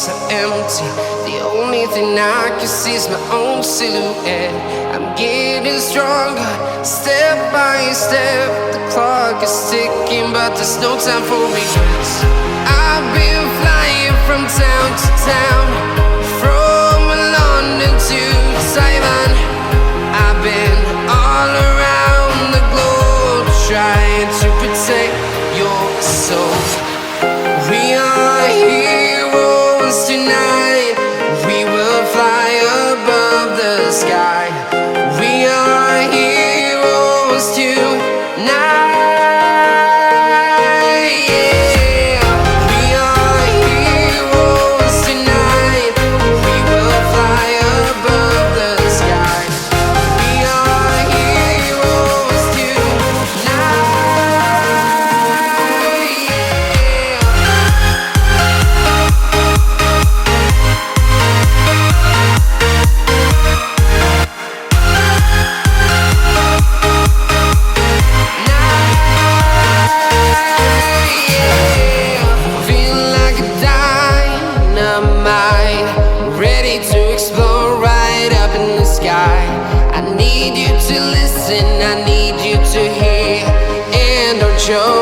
so empty. The only thing I can see is my own silhouette. I'm getting stronger, step by step. The clock is ticking, but there's no time for regrets. I've been flying from town to town, from London to Taiwan. I've been all around the globe, trying to protect your soul. We are heroes tonight. We will fly above the sky. We are heroes tonight. Yeah. We are heroes tonight. We will fly above the sky. We are heroes tonight. To explore right up in the sky. I need you to listen, I need you to hear, and don't show